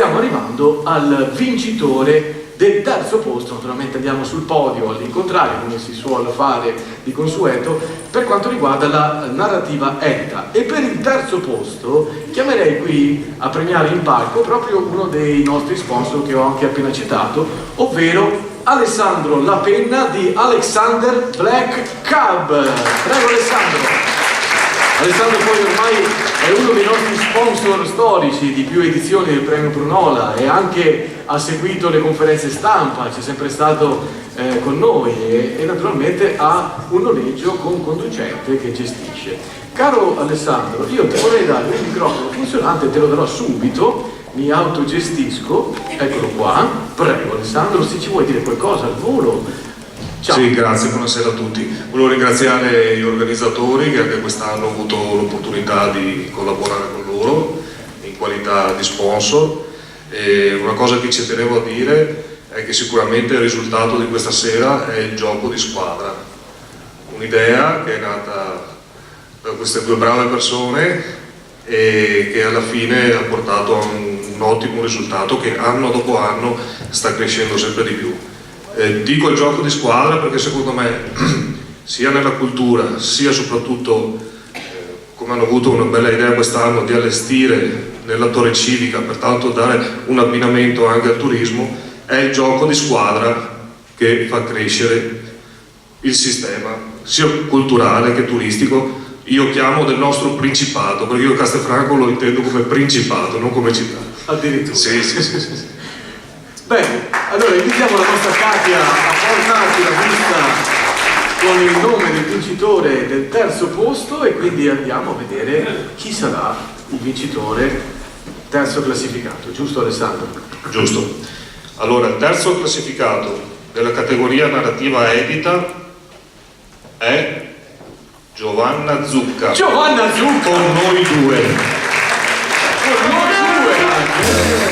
stiamo arrivando al vincitore del terzo posto. Naturalmente andiamo sul podio all'incontrario, come si suole fare di consueto, per quanto riguarda la narrativa edita. E per il terzo posto chiamerei qui a premiare in palco proprio uno dei nostri sponsor che ho anche appena citato, ovvero Alessandro La Penna di Alexander Black Cab. Prego Alessandro. Alessandro poi ormai è uno dei nostri sponsor storici di più edizioni del premio Prunola e anche ha seguito le conferenze stampa, c'è sempre stato con noi e naturalmente ha un noleggio con conducente che gestisce. Caro Alessandro, io ti vorrei dare un microfono funzionante, te lo darò subito, mi autogestisco, eccolo qua, prego Alessandro, se ci vuoi dire qualcosa al volo. Ciao. Sì, grazie, buonasera a tutti. Volevo ringraziare gli organizzatori che anche quest'anno ho avuto l'opportunità di collaborare con loro in qualità di sponsor. E una cosa che ci tenevo a dire è che sicuramente il risultato di questa sera è il gioco di squadra. Un'idea che è nata da queste due brave persone e che alla fine ha portato a un ottimo risultato che anno dopo anno sta crescendo sempre di più. Dico il gioco di squadra perché secondo me sia nella cultura sia soprattutto come hanno avuto una bella idea quest'anno di allestire nella torre civica, pertanto dare un abbinamento anche al turismo, è il gioco di squadra che fa crescere il sistema sia culturale che turistico. Io chiamo del nostro principato, perché io Castelfranco lo intendo come principato, non come città. Addirittura. Sì. Bene, allora invitiamo la nostra Katia a portarci la lista con il nome del vincitore del terzo posto e quindi andiamo a vedere chi sarà il vincitore terzo classificato, giusto Alessandro? Giusto. Allora, il terzo classificato della categoria narrativa edita è Giovanna Zucca. Giovanna Zucca! Con noi due. Con noi due anche!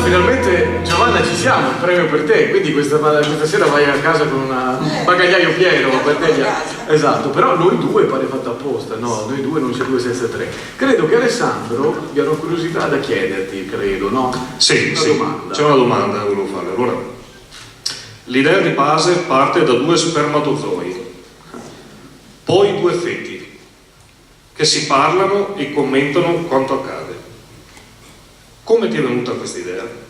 Finalmente Giovanna ci siamo, il premio per te, quindi questa sera vai a casa con un bagagliaio pieno per te. Esatto, però noi due pare fatto apposta, no? Noi due non c'è due senza tre. Credo che Alessandro abbia una curiosità da chiederti, credo, no? Sì, Domanda. C'è una domanda che volevo fare. Allora, l'idea di base parte da due spermatozoi, poi due feti, che si parlano e commentano quanto accade. Come ti è venuta questa idea?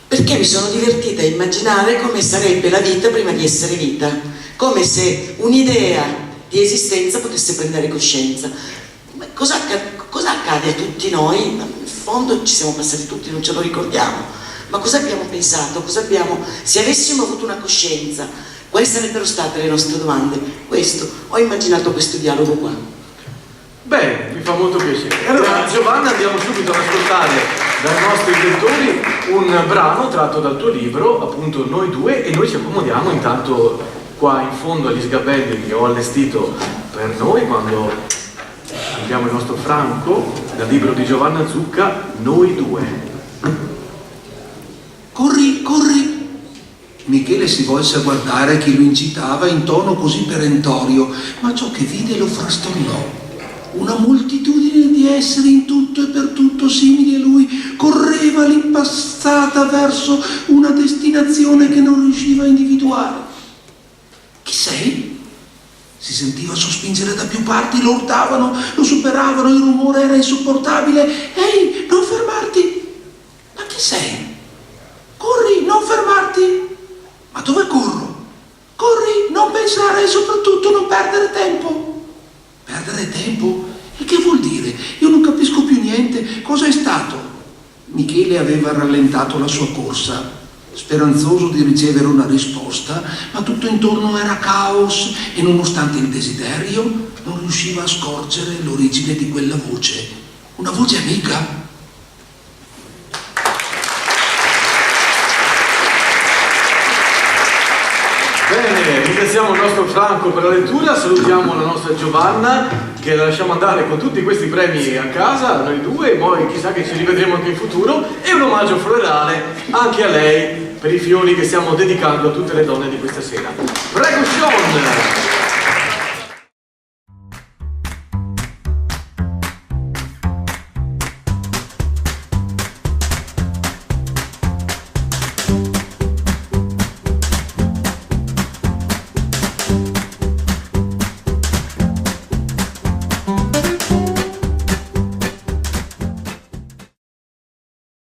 Perché mi sono divertita a immaginare come sarebbe la vita prima di essere vita, come se un'idea di esistenza potesse prendere coscienza. Cosa accade a tutti noi? In fondo ci siamo passati tutti, non ce lo ricordiamo, ma cosa abbiamo pensato? Se avessimo avuto una coscienza, quali sarebbero state le nostre domande? Ho immaginato questo dialogo qua. Bene, mi fa molto piacere. Allora Giovanna, andiamo subito ad ascoltare dai nostri lettori un brano tratto dal tuo libro, appunto Noi due, e noi ci accomodiamo intanto qua in fondo agli sgabelli che ho allestito per noi quando abbiamo il nostro Franco dal libro di Giovanna Zucca, Noi due. Corri, corri! Michele si volse a guardare chi lo incitava in tono così perentorio, ma ciò che vide lo frastornò. Una moltitudine di esseri in tutto e per tutto simili a lui correva all'impazzata verso una destinazione che non riusciva a individuare. Chi sei? Si sentiva sospingere da più parti, lo urtavano, lo superavano, il rumore era insopportabile. Ehi, non fermarti! Ma chi sei? Corri, non fermarti! Ma dove corro? Corri, non pensare e soprattutto non perdere tempo. Perdere tempo? E che vuol dire? Io non capisco più niente. Cosa è stato? Michele aveva rallentato la sua corsa, speranzoso di ricevere una risposta, ma tutto intorno era caos e nonostante il desiderio non riusciva a scorgere l'origine di quella voce. Una voce amica? Bene, Ringraziamo il nostro Franco per la lettura, salutiamo la nostra Giovanna che la lasciamo andare con tutti questi premi a casa, noi due, e poi chissà che ci rivedremo anche in futuro, e un omaggio floreale anche a lei per i fiori che stiamo dedicando a tutte le donne di questa sera. Prego Sean!